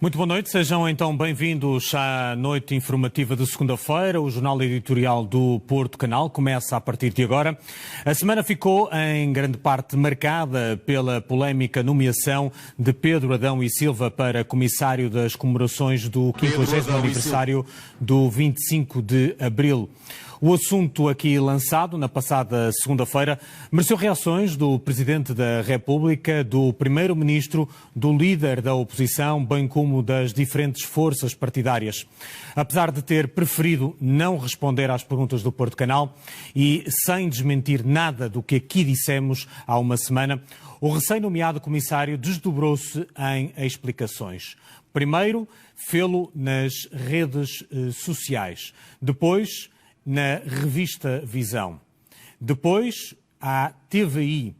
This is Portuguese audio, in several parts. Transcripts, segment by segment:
Muito boa noite, sejam então bem-vindos à noite informativa de segunda-feira. O jornal editorial do Porto Canal começa a partir de agora. A semana ficou em grande parte marcada pela polémica nomeação de Pedro Adão e Silva para comissário das comemorações do 50º aniversário do 25 de Abril. O assunto aqui lançado na passada segunda-feira mereceu reações do Presidente da República, do Primeiro-Ministro, do líder da oposição, bem como das diferentes forças partidárias. Apesar de ter preferido não responder às perguntas do Porto Canal e sem desmentir nada do que aqui dissemos há uma semana, o recém-nomeado comissário desdobrou-se em explicações. Primeiro, fê-lo nas redes sociais. Depois, na revista Visão. Depois, à TVI.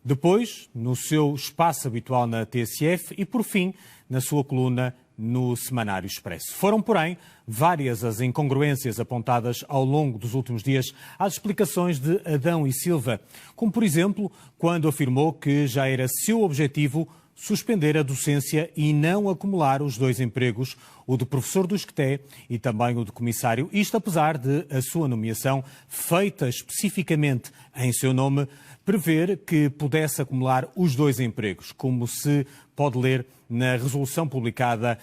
Depois, no seu espaço habitual na TSF e, por fim, na sua coluna no Semanário Expresso. Foram, porém, várias as incongruências apontadas ao longo dos últimos dias às explicações de Adão e Silva, como, por exemplo, quando afirmou que já era seu objetivo suspender a docência e não acumular os dois empregos, o de professor do Esqueté e também o de comissário, isto apesar de a sua nomeação, feita especificamente em seu nome, prever que pudesse acumular os dois empregos, como se pode ler na resolução publicada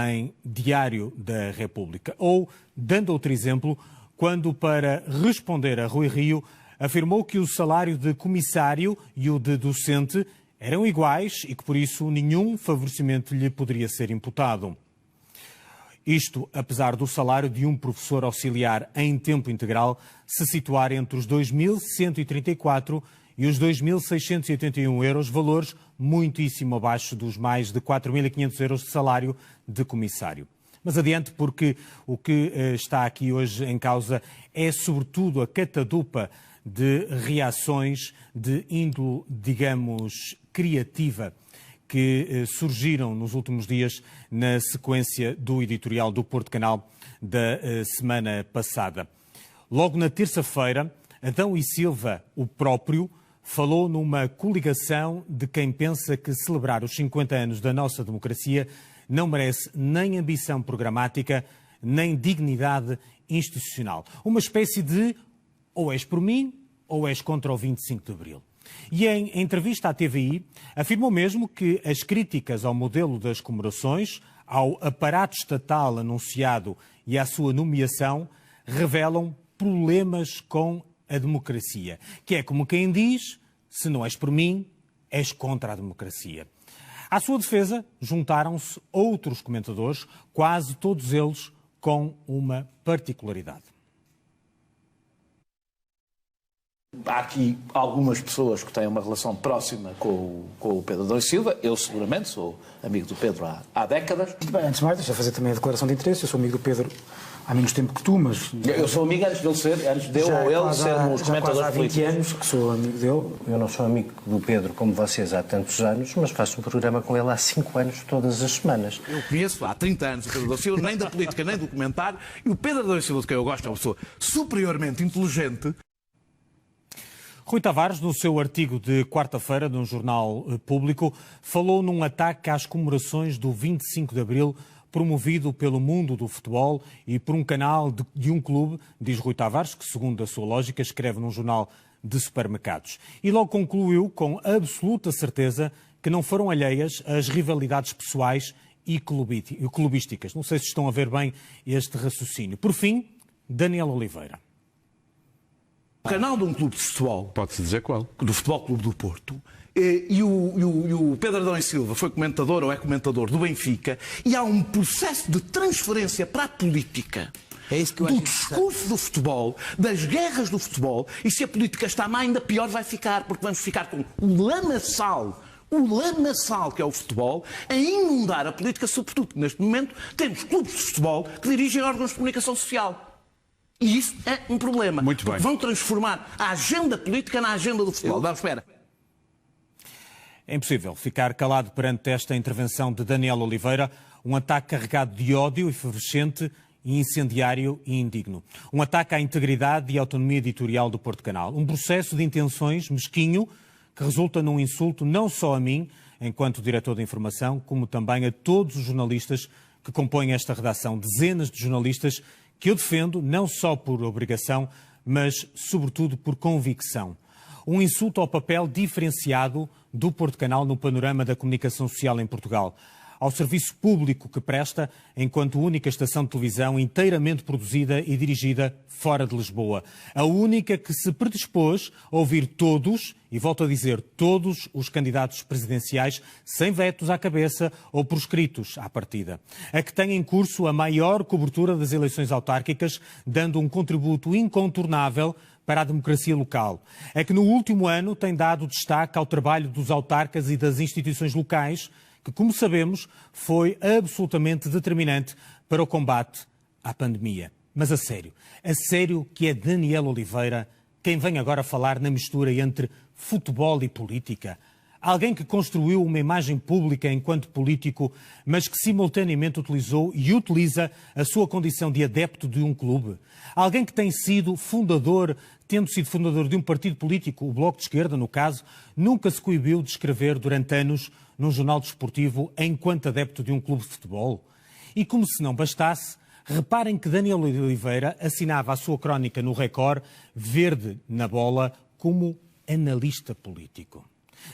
em Diário da República. Ou, dando outro exemplo, quando, para responder a Rui Rio, afirmou que o salário de comissário e o de docente eram iguais e que, por isso, nenhum favorecimento lhe poderia ser imputado. Isto, apesar do salário de um professor auxiliar em tempo integral se situar entre os 2.134 e os 2.681 euros, valores muitíssimo abaixo dos mais de 4.500 euros de salário de comissário. Mas adiante, porque o que está aqui hoje em causa é, sobretudo, a catadupa de reações de índole, digamos, criativa que surgiram nos últimos dias na sequência do editorial do Porto Canal da semana passada. Logo na terça-feira, Adão e Silva, o próprio, falou numa coligação de quem pensa que celebrar os 50 anos da nossa democracia não merece nem ambição programática, nem dignidade institucional. Uma espécie de ou és por mim ou és contra o 25 de Abril. E em entrevista à TVI, afirmou mesmo que as críticas ao modelo das comemorações, ao aparato estatal anunciado e à sua nomeação, revelam problemas com a democracia. Que é como quem diz, se não és por mim, és contra a democracia. À sua defesa, juntaram-se outros comentadores, quase todos eles com uma particularidade. Há aqui algumas pessoas que têm uma relação próxima com o Pedro Adão e Silva. Eu, seguramente, sou amigo do Pedro há décadas. Bem, antes de mais, deixa eu fazer também a declaração de interesse. Eu sou amigo do Pedro há menos tempo que tu, mas... Eu sou amigo antes de eu ou ele sermos comentadores há 20 anos que sou amigo dele. Eu não sou amigo do Pedro como vocês há tantos anos, mas faço um programa com ele há 5 anos, todas as semanas. Eu conheço há 30 anos o Pedro Adão e Silva, nem da política, nem do comentário. E o Pedro Adão e Silva, de quem eu gosto, é uma pessoa superiormente inteligente. Rui Tavares, no seu artigo de quarta-feira, num jornal público, falou num ataque às comemorações do 25 de Abril, promovido pelo mundo do futebol e por um canal de um clube, diz Rui Tavares, que, segundo a sua lógica, escreve num jornal de supermercados. E logo concluiu com absoluta certeza que não foram alheias às rivalidades pessoais e clubísticas. Não sei se estão a ver bem este raciocínio. Por fim, Daniel Oliveira. O canal de um clube de futebol, pode-se dizer qual? Do Futebol Clube do Porto, e o Pedro Adão e Silva foi comentador ou é comentador do Benfica, e há um processo de transferência para a política do discurso do futebol, das guerras do futebol, e se a política está má, ainda pior vai ficar, porque vamos ficar com o lamaçal que é o futebol, a inundar a política, sobretudo neste momento temos clubes de futebol que dirigem órgãos de comunicação social. E isso é um problema. Muito bem. Vão transformar a agenda política na agenda do futebol. Vamos, espera. É impossível ficar calado perante esta intervenção de Daniel Oliveira, um ataque carregado de ódio, efervescente, incendiário e indigno. Um ataque à integridade e autonomia editorial do Porto Canal. Um processo de intenções mesquinho que resulta num insulto não só a mim, enquanto diretor de informação, como também a todos os jornalistas que compõem esta redação. Dezenas de jornalistas que eu defendo, não só por obrigação, mas sobretudo por convicção. Um insulto ao papel diferenciado do Porto Canal no panorama da comunicação social em Portugal, ao serviço público que presta enquanto única estação de televisão inteiramente produzida e dirigida fora de Lisboa. A única que se predispôs a ouvir todos, e volto a dizer todos, os candidatos presidenciais, sem vetos à cabeça ou proscritos à partida. A que tem em curso a maior cobertura das eleições autárquicas, dando um contributo incontornável para a democracia local. É que no último ano tem dado destaque ao trabalho dos autarcas e das instituições locais, que, como sabemos, foi absolutamente determinante para o combate à pandemia. Mas a sério que é Daniel Oliveira quem vem agora falar na mistura entre futebol e política? Alguém que construiu uma imagem pública enquanto político, mas que simultaneamente utilizou e utiliza a sua condição de adepto de um clube. Alguém que tem sido fundador, tendo sido fundador de um partido político, o Bloco de Esquerda, no caso, nunca se coibiu de escrever durante anos num jornal desportivo enquanto adepto de um clube de futebol. E como se não bastasse, reparem que Daniel Oliveira assinava a sua crónica no Record, verde na bola, como analista político.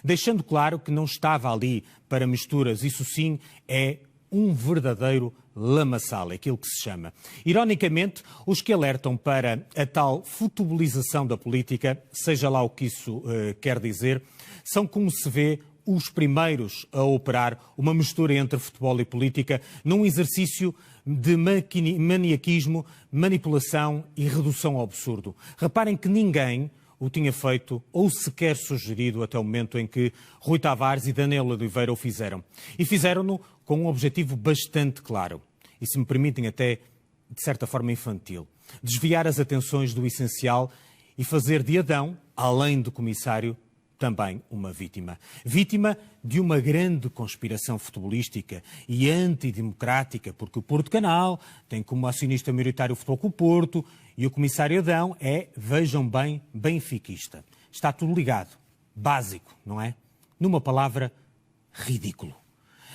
Deixando claro que não estava ali para misturas, isso sim é um verdadeiro lamaçal, é aquilo que se chama. Ironicamente, os que alertam para a tal futebolização da política, seja lá o que isso quer dizer, são, como se vê, os primeiros a operar uma mistura entre futebol e política num exercício de maniaquismo, manipulação e redução ao absurdo. Reparem que ninguém o tinha feito ou sequer sugerido até o momento em que Rui Tavares e Daniel Oliveira o fizeram. E fizeram-no com um objetivo bastante claro, e se me permitem até, de certa forma, infantil. Desviar as atenções do essencial e fazer de Adão, além do comissário, também uma vítima. Vítima de uma grande conspiração futebolística e antidemocrática, porque o Porto Canal tem como acionista maioritário o Futebol Clube Porto e o comissário Adão é, vejam bem, benfiquista. Está tudo ligado. Básico, não é? Numa palavra, ridículo.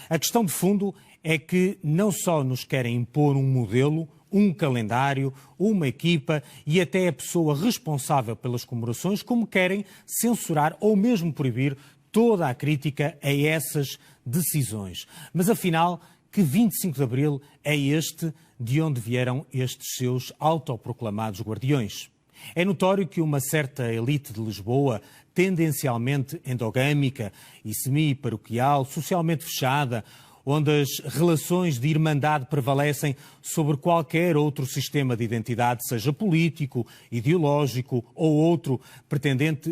A questão de fundo é que não só nos querem impor um modelo, um calendário, uma equipa e até a pessoa responsável pelas comemorações, como querem censurar ou mesmo proibir toda a crítica a essas decisões. Mas afinal, que 25 de Abril é este de onde vieram estes seus autoproclamados guardiões? É notório que uma certa elite de Lisboa, tendencialmente endogâmica e semi-paroquial, socialmente fechada, onde as relações de irmandade prevalecem sobre qualquer outro sistema de identidade, seja político, ideológico ou outro, pretendente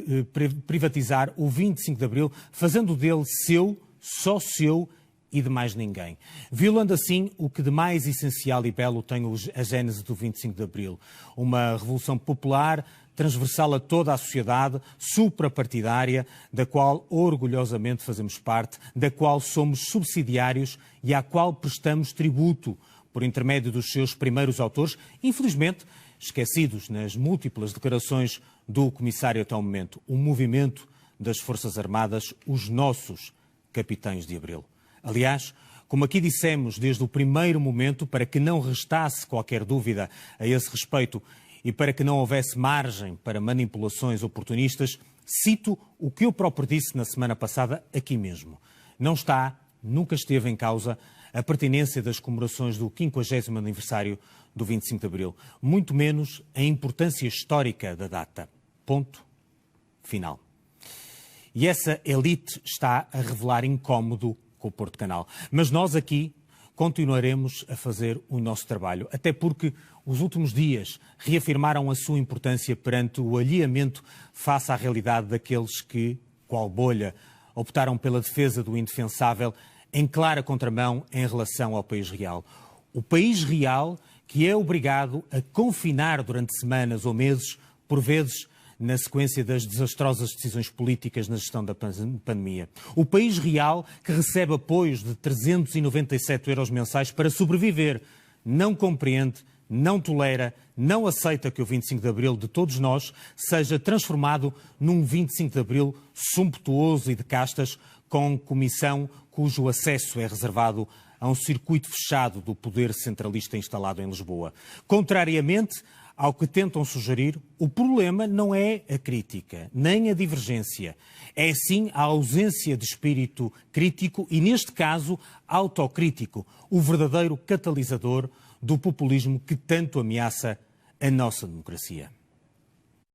privatizar o 25 de Abril, fazendo dele seu, só seu e de mais ninguém. Violando assim o que de mais essencial e belo tem a gênese do 25 de Abril. Uma revolução popular, transversal a toda a sociedade, suprapartidária, da qual orgulhosamente fazemos parte, da qual somos subsidiários e à qual prestamos tributo por intermédio dos seus primeiros autores, infelizmente esquecidos nas múltiplas declarações do comissário até o momento, o movimento das Forças Armadas, os nossos capitães de Abril. Aliás, como aqui dissemos desde o primeiro momento, para que não restasse qualquer dúvida a esse respeito, e para que não houvesse margem para manipulações oportunistas, cito o que eu próprio disse na semana passada aqui mesmo. Não está, nunca esteve em causa a pertinência das comemorações do 50º aniversário do 25 de Abril, muito menos a importância histórica da data. Ponto final. E essa elite está a revelar incómodo com o Porto Canal. Mas nós aqui continuaremos a fazer o nosso trabalho, até porque os últimos dias reafirmaram a sua importância perante o alheamento face à realidade daqueles que, qual bolha, optaram pela defesa do indefensável em clara contramão em relação ao país real. O país real que é obrigado a confinar durante semanas ou meses, por vezes, na sequência das desastrosas decisões políticas na gestão da pandemia. O país real que recebe apoios de 397 euros mensais para sobreviver, não compreende, não tolera, não aceita que o 25 de Abril de todos nós seja transformado num 25 de Abril sumptuoso e de castas, com comissão cujo acesso é reservado a um circuito fechado do poder centralista instalado em Lisboa. Contrariamente ao que tentam sugerir, o problema não é a crítica, nem a divergência. É sim a ausência de espírito crítico e, neste caso, autocrítico, o verdadeiro catalisador do populismo que tanto ameaça a nossa democracia.